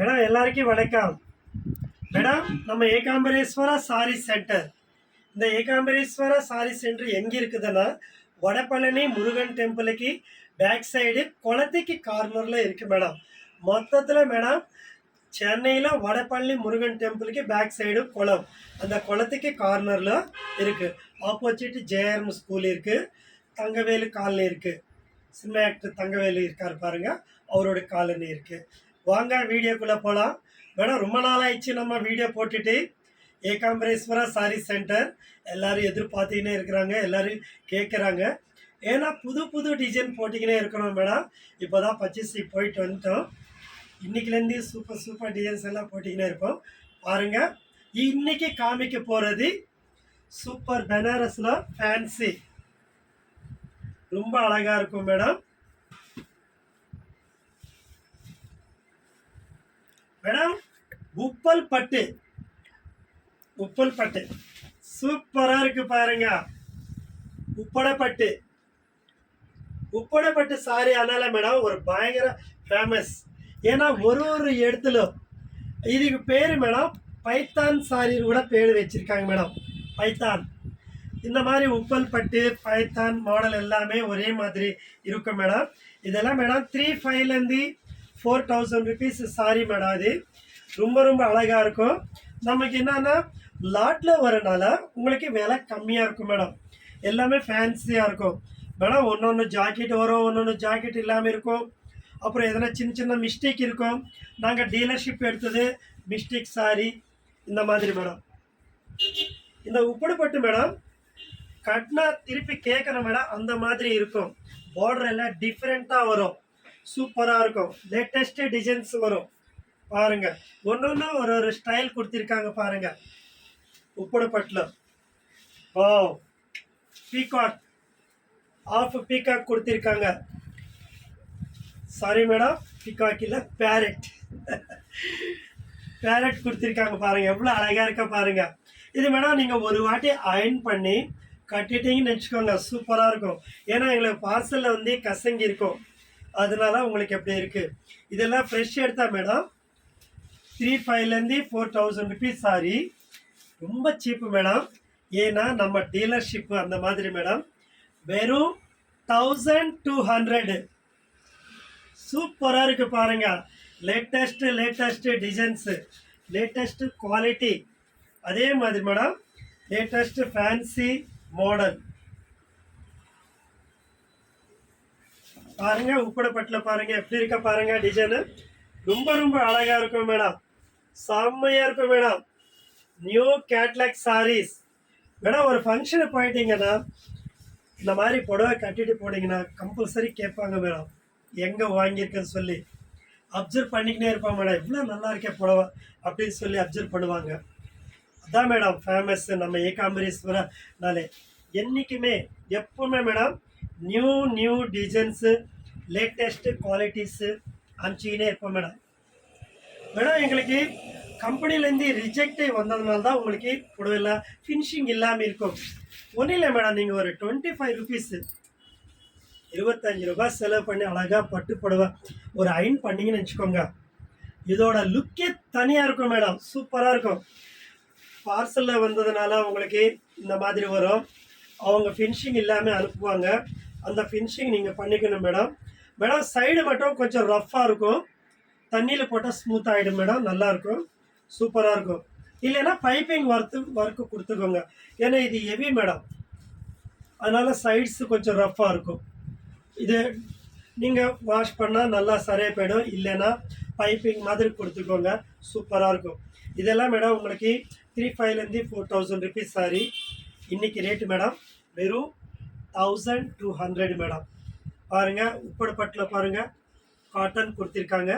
Madam எல்லாருக்கும் வணக்கம். Madam நம்ம ஏகாம்பரேஸ்வரா சாரி சென்டர். இந்த ஏகாம்பரேஸ்வரா சாரி சென்டர் எங்கே இருக்குதுன்னா வடபழனி முருகன் டெம்பிளுக்கு பேக் சைடு குளத்துக்கு கார்னரில் இருக்குது மேடம். மொத்தத்தில் மேடம் சென்னையில் வடபழனி முருகன் டெம்பிளுக்கு பேக் சைடு குளம், அந்த குளத்துக்கு கார்னரில் இருக்குது. ஆப்போசிட் ஜேஆர்எம் ஸ்கூல் இருக்குது, தங்கவேலு காலனி இருக்குது, சினிமா ஆக்டர் தங்கவேலு இருக்கார் பாருங்கள், அவரோட காலனி இருக்குது. வாங்க வீடியோக்குள்ளே போகலாம். மேடம் ரொம்ப நாள் ஆயிடுச்சு நம்ம வீடியோ போட்டுட்டு. ஏகாம்பரேஸ்வரா சாரி சென்டர் எல்லோரும் எதிர்பார்த்துக்கினே இருக்கிறாங்க, எல்லோரும் கேட்குறாங்க. ஏன்னா புது புது டிசைன் போட்டிக்கினே இருக்கிறோம் மேடம். இப்போ தான் பர்ச்சேஸுக்கு போயிட்டு வந்துட்டோம். இன்றைக்கிலேருந்து சூப்பர் சூப்பர் டிசைன்ஸ் எல்லாம் போட்டிக்கினே இருப்போம். பாருங்கள், இன்றைக்கி காமிக்க போகிறது சூப்பர் பனாரஸில் ஃபேன்சி, ரொம்ப அழகாக இருக்கும் மேடம். மேடம் உப்பல் பட்டு, உப்பல் பட்டு சூப்பராக இருக்குது பாருங்க. உப்படப்பட்டு, உப்படப்பட்டு சாரி அதனால மேடம் ஒரு பயங்கர ஃபேமஸ். ஏன்னா ஒரு இடத்துல இதுக்கு பேர் மேடம் பைத்தான் சாரி கூட பேர் வச்சுருக்காங்க மேடம். பைத்தான் இந்த மாதிரி உப்பல் பட்டு பைத்தான் மாடல் எல்லாமே ஒரே மாதிரி இருக்கும் மேடம். இதெல்லாம் மேடம் 3,500 4,000 rupees சாரி மேடம். அது ரொம்ப ரொம்ப அழகாக இருக்கும். நமக்கு என்னன்னா லாட்டில் வரனால உங்களுக்கு விலை கம்மியாக இருக்கும் மேடம். எல்லாமே ஃபேன்சியாக இருக்கும் மேடம். ஒன்று ஜாக்கெட் வரும், ஒன்று ஜாக்கெட் இல்லாமல் இருக்கும். அப்புறம் எதனா சின்ன சின்ன மிஸ்டேக் இருக்கும். நாங்கள் டீலர்ஷிப் எடுத்தது மிஸ்டேக் சாரி இந்த மாதிரி மேடம். இந்த உப்படப்பட்டு மேடம் கட்டினா திருப்பி கேட்குறேன் மேடம், அந்த மாதிரி இருக்கும். பார்டர் எல்லாம் டிஃப்ரெண்ட்டாக வரும், சூப்பராக இருக்கும். லேட்டஸ்ட் டிசைன்ஸ் வரும் பாருங்க. ஒன்று ஒரு ஸ்டைல் கொடுத்துருக்காங்க பாருங்க. உப்படப்பட்டில் ஓ பீகாக், ஆஃப் பீகாக் கொடுத்துருக்காங்க. சாரி மேடம், பீகாக் இல்லை பேரட், பேரட் கொடுத்துருக்காங்க பாருங்க. எவ்வளோ அழகாக இருக்க பாருங்க. இது மேடம் நீங்கள் ஒரு வாட்டி அயர்ன் பண்ணி கட்டிட்டீங்கன்னு வச்சுக்கோங்க, சூப்பராக இருக்கும். ஏன்னா எங்களுக்கு பார்சலில் வந்து கசங்கி இருக்கும், அதனால உங்களுக்கு எப்படி இருக்குது. இதெல்லாம் ஃப்ரெஷ் எடுத்தால் மேடம் 3,500 4,000 rupees சாரி. ரொம்ப சீப்பு மேடம். ஏன்னா நம்ம டீலர்ஷிப்பு அந்த மாதிரி மேடம். வெறும் 1,200. சூப்பராக இருக்குது பாருங்க. Latest designs, latest quality. அதே மாதிரி மேடம் லேட்டஸ்ட் ஃபேன்சி மாடல் பாருங்க. உப்படப்பட்டில் பாருங்க எப்படி இருக்க பாருங்க. டிசைனு ரொம்ப ரொம்ப அழகாக இருக்கும் மேடம், செம்மையாக இருக்கும் madam. New catalogue saris madam. ஒரு ஃபங்க்ஷனு போயிட்டீங்கன்னா இந்த மாதிரி புடவை கட்டிட்டு போனீங்கன்னா கம்பல்சரி கேட்பாங்க மேடம், எங்கே வாங்கியிருக்கேன்னு சொல்லி அப்சர்வ் பண்ணிக்கினே இருப்பாங்க மேடம். இவ்வளோ நல்லா இருக்கே புடவை அப்படின்னு சொல்லி அப்சர்வ் பண்ணுவாங்க. அதான் மேடம் ஃபேமஸ் நம்ம ஏகாம்பரேஸ்வரனாலே. என்றைக்குமே எப்போவுமே madam new designs, latest qualities அனுப்பிச்சிக்கினே இருப்போம் மேடம். மேடம் எங்களுக்கு கம்பெனிலேருந்து ரிஜெக்டே வந்ததுனால தான் உங்களுக்கு புடவைல ஃபினிஷிங் இல்லாமல் இருக்கும். ஒன்றும் இல்லை மேடம், நீங்கள் ஒரு 25 rupees 25 ரூபாய் செலவு பண்ணி அழகாக பட்டு புடவை ஒரு அயர்ன் பண்ணிங்கன்னு வச்சுக்கோங்க, இதோட லுக்கே தனியாக இருக்கும் மேடம், சூப்பராக இருக்கும். பார்சலில் வந்ததுனால உங்களுக்கு இந்த மாதிரி வரும். அவங்க ஃபினிஷிங் இல்லாமல் அனுப்புவாங்க, அந்த ஃபினிஷிங் நீங்கள் பண்ணிக்கணும் மேடம். மேடம் சைடு மட்டும் கொஞ்சம் ரஃப்பாக இருக்கும், தண்ணியில் போட்டால் ஸ்மூத் ஆகிடும் மேடம், நல்லாயிருக்கும், சூப்பராக இருக்கும். இல்லைன்னா பைப்பிங் ஒர்க்கு கொடுத்துக்கோங்க. ஏன்னா இது ஹெவி மேடம், அதனால் சைட்ஸு கொஞ்சம் ரஃப்பாக இருக்கும். இது நீங்கள் வாஷ் பண்ணால் நல்லா சரியாக போயிடும், இல்லைன்னா பைப்பிங் மாதிரி கொடுத்துக்கோங்க, சூப்பராக இருக்கும். இதெல்லாம் மேடம் உங்களுக்கு 3,500 4,000 rupees சாரி. இன்றைக்கி ரேட்டு மேடம் வெறும் 1,200 மேடம். பாருங்கள் உப்படப்பட்டில் பாருங்கள் காட்டன் கொடுத்துருக்காங்க,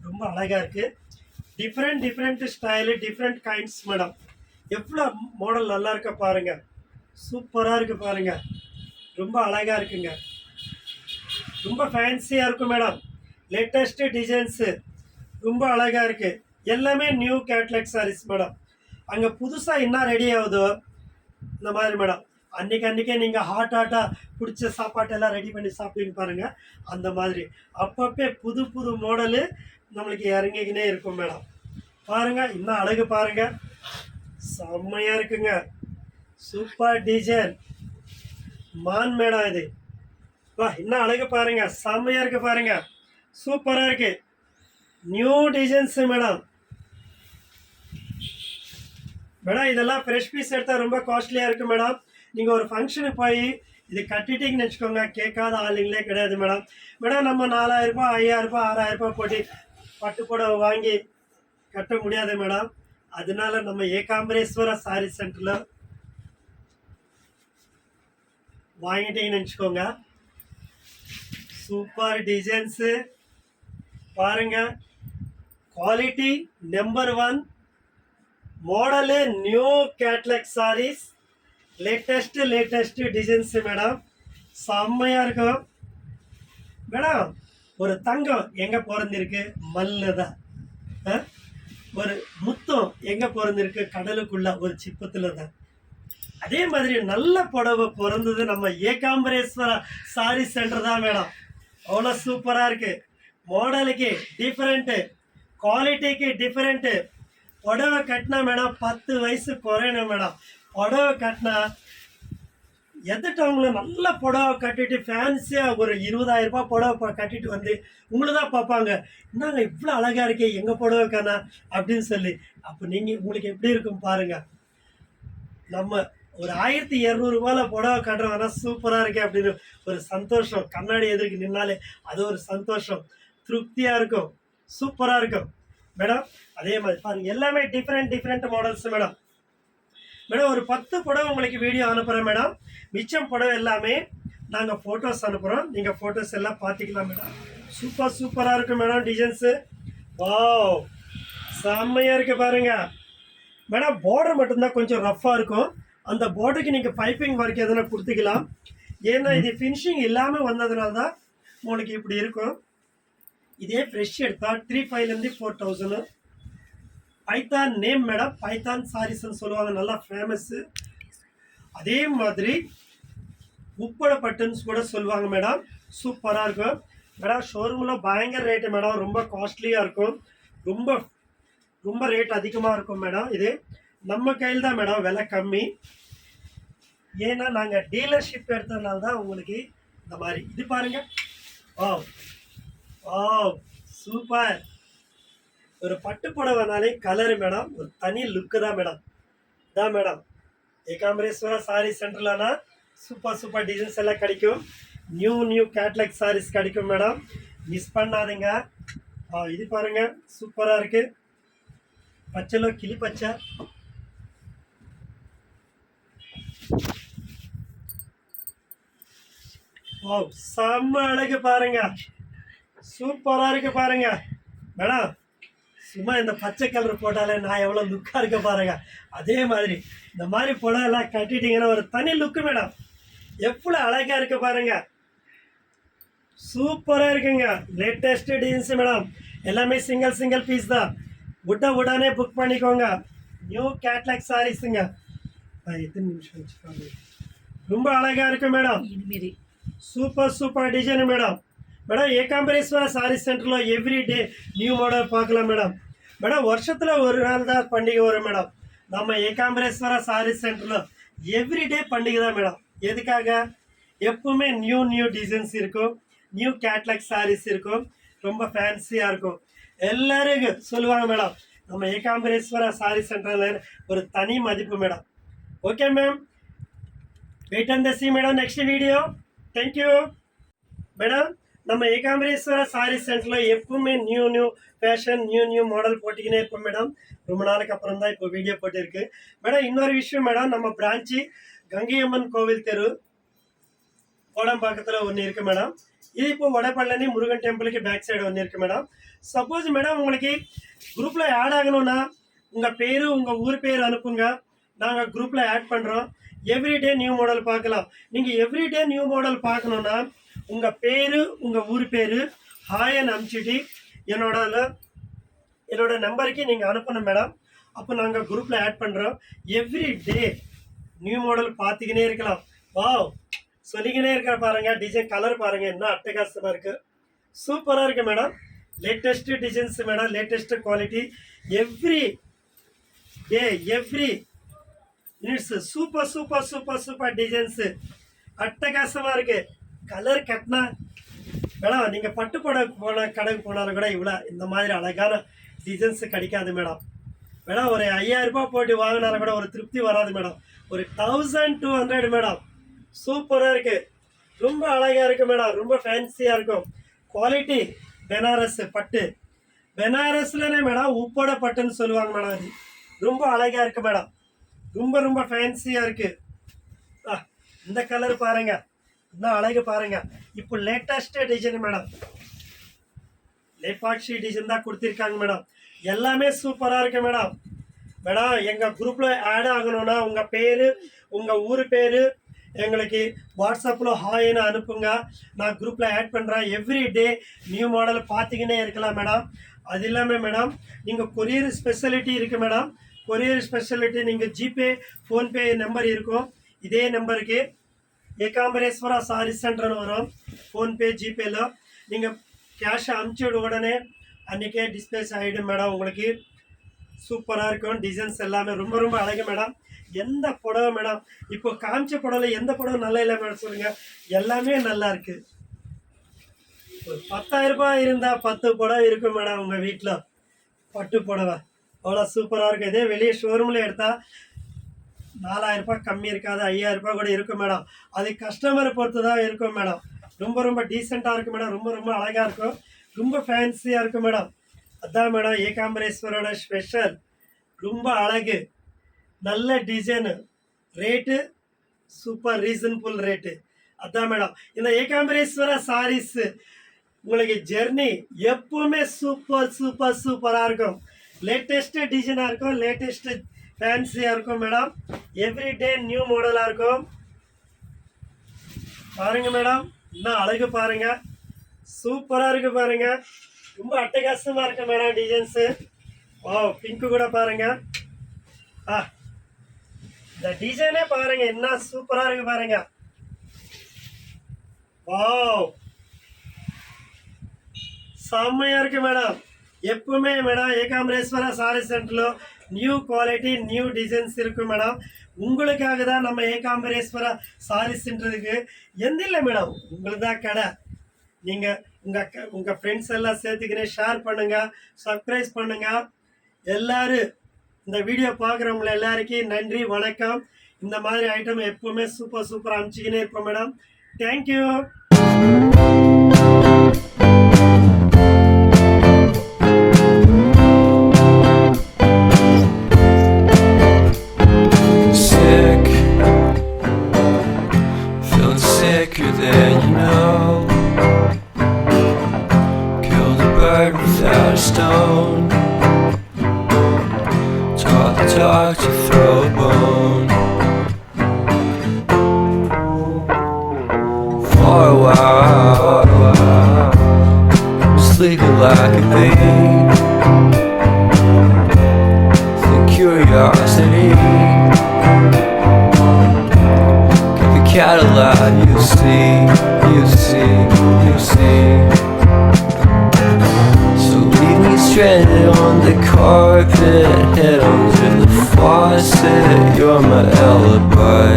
ரொம்ப அழகாக இருக்குது. Different style, different kinds madam. எவ்வளோ மாடல் நல்லா இருக்க பாருங்கள், சூப்பராக இருக்குது பாருங்கள், ரொம்ப அழகாக இருக்குங்க, ரொம்ப ஃபேன்சியாக இருக்கும் மேடம். லேட்டஸ்ட்டு டிசைன்ஸு ரொம்ப அழகாக இருக்குது. எல்லாமே நியூ கேட்லாக் சாரீஸ் மேடம். அங்கே புதுசாக என்ன ரெடி ஆகுதோ இந்த மாதிரி மேடம். அன்றைக்கே நீங்கள் ஹாட்டாக பிடிச்ச சாப்பாட்டெல்லாம் ரெடி பண்ணி சாப்பிடுங்க பாருங்கள், அந்த மாதிரி அப்பப்போ புது மாடலு நம்மளுக்கு இறங்கிக்கினே இருக்கும் மேடம். பாருங்க, இன்னும் அழகு பாருங்க, செம்மையா இருக்குங்க. சூப்பர் டிசைன் மான் மேடம் இது. வா, இன்னும் அழகு பாருங்க, செம்மையா இருக்கு பாருங்க, சூப்பரா இருக்கு. New designs madam. மேடம் இதெல்லாம் ஃப்ரெஷ் பீஸ் எடுத்தால் ரொம்ப காஸ்ட்லியாக இருக்குது மேடம். நீங்கள் ஒரு ஃபங்க்ஷனுக்கு போய் இது கட்டிட்டீங்கன்னு வச்சுக்கோங்க, கேட்காத ஆளுங்களே கிடையாது மேடம். மேடம் நம்ம 4000 ரூபாய் 5000 ரூபாய் 6000 ரூபாய் போட்டு பட்டு புடவை வாங்கி கட்ட முடியாது மேடம். அதனால நம்ம ஏகாம்பரேஸ்வரா சாரி சென்டரில் வாங்கிட்டீங்கன்னு வச்சுக்கோங்க. சூப்பர் டிசைன்ஸு பாருங்க, quality number 1, model new catalogue saris, latest designs madam. செம்மையாக இருக்கும் மேடம். ஒரு தங்கம் எங்கே பிறந்திருக்கு? மல்லில் தான். ஒரு முத்தம் எங்கே பிறந்திருக்கு? கடலுக்குள்ள ஒரு சிப்பத்தில் தான். அதே மாதிரி நல்ல புடவை பிறந்தது நம்ம ஏகாம்பரேஸ்வரா சாரி சென்டர் தான் மேடம். அவ்வளோ சூப்பராக இருக்குது. மாடலுக்கு டிஃப்ரெண்ட்டு, குவாலிட்டிக்கு டிஃப்ரெண்ட்டு. புடவை கட்டினா மேடம் 10 வயசு குறையணும் மேடம். புடவை கட்டினா எதிர்த்தவங்கள நல்ல புடவை கட்டிட்டு ஃபேன்சியாக ஒரு 20,000 ரூபாய் புடவை கட்டிட்டு வந்து உங்களை தான் பார்ப்பாங்க, என்னங்க இவ்வளோ அழகாக இருக்கே எங்கள் புடவைக்கானா அப்படின்னு சொல்லி. அப்போ நீங்கள் உங்களுக்கு எப்படி இருக்கும் பாருங்கள். நம்ம ஒரு 1200 ரூபாயில் புடவை கட்டுறோம்னா சூப்பராக இருக்கே அப்படின்னு ஒரு சந்தோஷம். கண்ணாடி எதிர்க்கு நின்னாலே அது ஒரு சந்தோஷம், திருப்தியாக இருக்கும், சூப்பராக இருக்கும் மேடம். அதே மாதிரி பாருங்கள், எல்லாமே டிஃப்ரெண்ட் மாடல்ஸ் மேடம். மேடம் ஒரு 10 புடவை உங்களுக்கு வீடியோ அனுப்புகிறேன் மேடம். மிச்சம் புடவை எல்லாமே நாங்கள் ஃபோட்டோஸ் அனுப்புகிறோம், நீங்கள் ஃபோட்டோஸ் எல்லாம் பார்த்துக்கலாம் மேடம். சூப்பராக இருக்கும் மேடம் டிசைன்ஸு. வாவ், செம்மையாக இருக்குது பாருங்கள் மேடம். பார்டர் மட்டும்தான் கொஞ்சம் ரஃப்பாக இருக்கும். அந்த பார்டருக்கு நீங்கள் பைப்பிங் ஒர்க் எதனா கொடுத்துக்கலாம். ஏன்னா இது ஃபினிஷிங் இல்லாமல் வந்ததுனால தான் உங்களுக்கு இப்படி இருக்கும். இதே ஃப்ரெஷ் எடுத்தால் 3,500 4,000. பைத்தான் நேம் மேடம், பைத்தான் சாரீஸ்ன்னு சொல்லுவாங்க, நல்லா ஃபேமஸ்ஸு. அதே மாதிரி உப்பட பட்டன்ஸ் கூட சொல்லுவாங்க மேடம். சூப்பராக இருக்கும் மேடம். ஷோரூமில் பயங்கர ரேட்டு மேடம், ரொம்ப காஸ்ட்லியாக இருக்கும், ரொம்ப ரேட் அதிகமாக இருக்கும் மேடம். இது நம்ம கையில் தான் மேடம் விலை கம்மி. ஏன்னா நாங்கள் டீலர்ஷிப் எடுத்ததுனால தான் உங்களுக்கு இந்த மாதிரி. இது பாருங்கள், சூப்பர். ஒரு பட்டு புடவைனாலே கலரு மேடம் ஒரு தனி லுக்கு தான் மேடம். இதான் மேடம் ஏகாம்பரேஸ்வரா சாரி சென்டர்லனா சூப்பர் டிசைன்ஸ் எல்லாம் கிடைக்கும். நியூ கேட்லாக் சாரீஸ் கிடைக்கும் மேடம், மிஸ் பண்ணாதீங்க. இது பாருங்கள், சூப்பராக இருக்குது. பச்சைలో கிளி பச்சை. செம்ம அழகு பாருங்க, சூப்பராக இருக்கு பாருங்க மேடம். சும்மா இந்த பச்சை கலர் போட்டாலே நான் எவ்வளோ லுக்காக இருக்க பாருங்க. அதே மாதிரி இந்த மாதிரி புடவைலாம் கட்டிட்டீங்கன்னா ஒரு தனி லுக்கு மேடம். எவ்வளோ அழகாக இருக்கு பாருங்க, சூப்பராக இருக்குங்க. லேட்டஸ்ட் டிசைன்ஸ் மேடம், எல்லாமே சிங்கிள் பீஸ் தான். உடனே புக் பண்ணிக்கோங்க. நியூ கேட்லாக் சாரீஸுங்க. எத்தனை நிமிஷம் வச்சுக்கோங்க. ரொம்ப அழகாக இருக்கு madam. Super design madam. Ekambareswara sari சென்டரில் எவ்ரிடே நியூ மாடல் பார்க்கலாம் மேடம். வருஷத்தில் ஒரு நாள் தான் பண்டிகை வரும் மேடம். நம்ம ஏகாம்பரேஸ்வரா சாரி சென்டரில் எவ்ரிடே பண்டிகை தான் மேடம். எதுக்காக? எப்பவுமே நியூ டிசைன்ஸ் இருக்கும், நியூ கேட்லாக் சாரீஸ் இருக்கும், ரொம்ப ஃபேன்சியாக இருக்கும். எல்லாரும் சொல்லுவாங்க மேடம், நம்ம ஏகாம்பரேஸ்வரா சாரி சென்டரில் ஒரு தனி மதிப்பு madam. Okay ma'am, wait and see madam next video. Thank you madam. நம்ம ஏகாம்பரேஸ்வரா சாரி சென்டரில் எப்பவுமே நியூ ஃபேஷன் நியூ மாடல் போட்டிக்கினே இருப்போம் மேடம். ரொம்ப நாளுக்கு அப்புறம் தான் இப்போ வீடியோ போட்டிருக்கு மேடம். இன்னொரு விஷயம் மேடம், நம்ம பிரான்ச்சு கங்கை அம்மன் கோவில் தெரு கோடம்பாக்கத்தில் ஒன்று இருக்குது மேடம். இது இப்போ வடபழனி முருகன் டெம்பிளுக்கு பேக் சைடு ஒன்று இருக்குது மேடம். சப்போஸ் மேடம் உங்களுக்கு குரூப்பில் ஆட் ஆகணும்னா உங்கள் பேர் உங்கள் ஊர் பேர் அனுப்புங்க, நாங்கள் குரூப்பில் ஆட் பண்ணுறோம். எவ்ரிடே நியூ மாடல் பார்க்கலாம். நீங்கள் எவ்ரிடே நியூ மாடல் பார்க்கணுன்னா உங்கள் பேர் உங்கள் ஊர் பேர் ஹாயன் அனுப்பிச்சிட்டு என்னோட நம்பருக்கு நீங்கள் அனுப்பணும் மேடம். அப்போ நாங்கள் குரூப்பில் ஆட் பண்ணுறோம். எவ்ரிடே நியூ மாடல் பார்த்துக்கினே இருக்கலாம். சொல்லிக்கினே இருக்கிற பாருங்கள். டிசைன் கலர் பாருங்கள், என்ன அட்டகாசமாக இருக்குது, சூப்பராக இருக்குது madam. latest designs madam, latest quality. Every day, every minutes, super designs. அட்டகாசமா இருக்கு. கலர் கட்டினா மேடம் நீங்கள் பட்டு போன கடைக்கு போனாலும் கூட இவ்வளோ இந்த மாதிரி அழகான டிசைன்ஸ் கிடைக்காது மேடம். மேடம் ஒரு 5000 ரூபாய் போட்டு வாங்கினாலும் கூட ஒரு திருப்தி வராது மேடம். ஒரு 1200 மேடம். சூப்பராக இருக்குது, ரொம்ப அழகாக இருக்குது மேடம், ரொம்ப ஃபேன்சியாக இருக்கும். குவாலிட்டி பெனாரஸ் பட்டு, பெனாரஸ்லனே மேடம் உப்போட பட்டுன்னு சொல்லுவாங்க மேடம். அது ரொம்ப அழகாக இருக்குது மேடம், ரொம்ப ஃபேன்சியாக இருக்குது. இந்த கலர் பாருங்க, இன்னும் அழகு பாருங்க. இப்போ latest design madam, Lepakshi design தான் கொடுத்துருக்காங்க மேடம். எல்லாமே சூப்பராக இருக்கு மேடம். மேடம் எங்கள் குரூப்பில் ஆட் ஆகணும்னா உங்கள் பேர், உங்கள் ஊர் பேர் எங்களுக்கு வாட்ஸ்அப்பில் ஹாய்னு அனுப்புங்க. நான் குரூப்பில் ஆட் பண்ணுறேன். எவ்ரி டே நியூ மாடல் பார்த்துக்கினே இருக்கலாம் மேடம். அது இல்லாமல் மேடம் நீங்கள் கொரியர் ஸ்பெஷாலிட்டி இருக்குது மேடம். கொரியர் ஸ்பெஷாலிட்டி நீங்கள் ஜிபே ஃபோன்பே நம்பர் இருக்கும். இதே நம்பருக்கு ஏகாம்பரேஸ்வரா சாரி சென்டர்னு வரும். ஃபோன்பே ஜிபேல நீங்கள் கேஷை அனுப்பிச்சு உடனே அன்றைக்கே டிஸ்பேஸ் ஆகிடும் மேடம். உங்களுக்கு சூப்பராக இருக்கும். டிசைன்ஸ் எல்லாமே ரொம்ப அழகு மேடம். எந்த புடவை மேடம் இப்போ காமிச்ச புடவை எந்த புடவை நல்லா இல்லை மேடம் சொல்லுங்கள். எல்லாமே நல்லா இருக்குது. ஒரு 10,000 ரூபாய் இருந்தால் 10 புடவை இருக்கும் மேடம் உங்கள் வீட்டில். பட்டு புடவை அவ்வளோ சூப்பராக இருக்கும். இதே வெளியே ஷோரூமில் எடுத்தால் 4000 ரூபாய் கம்மி இருக்காது, 5000 ரூபாய் கூட இருக்கும் மேடம். அது கஸ்டமரை பொறுத்து தான் இருக்கும் மேடம். ரொம்ப டீசெண்டாக இருக்கும் மேடம். ரொம்ப அழகாக இருக்கும், ரொம்ப ஃபேன்சியாக இருக்கும் மேடம். அதான் மேடம் ஏகாம்பரேஸ்வரோட ஸ்பெஷல். ரொம்ப அழகு, நல்ல design, rate super reasonable rate. அதான் மேடம் இந்த ஏகாம்பரேஸ்வரா சாரீஸ். உங்களுக்கு ஜெர்னி எப்பவுமே சூப்பராக இருக்கும். லேட்டஸ்ட் டிசைனாக இருக்கும், லேட்டஸ்ட் ஃபேன்சியாக இருக்கும் மேடம். எவ்ரிடே நியூ மாடலாக இருக்கும். பாருங்க மேடம், இன்னும் அழகு பாருங்க, சூப்பராக இருக்கு பாருங்க. ரொம்ப அட்டகாசமாக இருக்கு மேடம் டிசைன்ஸு. பிங்க்கு கூட பாருங்க. இந்த டிசைனே பாருங்க, என்ன சூப்பராக இருக்கு பாருங்க. செம்மையாக இருக்கு மேடம். எப்பவுமே மேடம் ஏகாம்பரேஸ்வரா சாரி சென்டரில் நியூ குவாலிட்டி நியூ டிசைன்ஸ் இருக்கும் மேடம். உங்களுக்காக தான் நம்ம ஏகாம்பரேஸ்வரா சாரி சென்டருக்கு எந்த இல்லை மேடம், உங்களுக்கு தான் கடை. நீங்கள் உங்கள் ஃப்ரெண்ட்ஸ் எல்லாம் சேர்த்துக்கிறேன், ஷேர் பண்ணுங்கள், சப்ஸ்கிரைப் பண்ணுங்கள். எல்லோரும் இந்த வீடியோ பார்க்குறவங்கள எல்லாருக்கும் நன்றி, வணக்கம். இந்த மாதிரி ஐட்டம் எப்பவுமே சூப்பராக அனுப்பிச்சிக்கினே இருப்போம் madam. Thank you. Than you know, killed a bird without a stone, taught the dog to throw a bone. For a while, sleeping like a bee, the curiosity. Cadillac, you see. So leave me stranded on the carpet, head under the faucet. You're my alibi.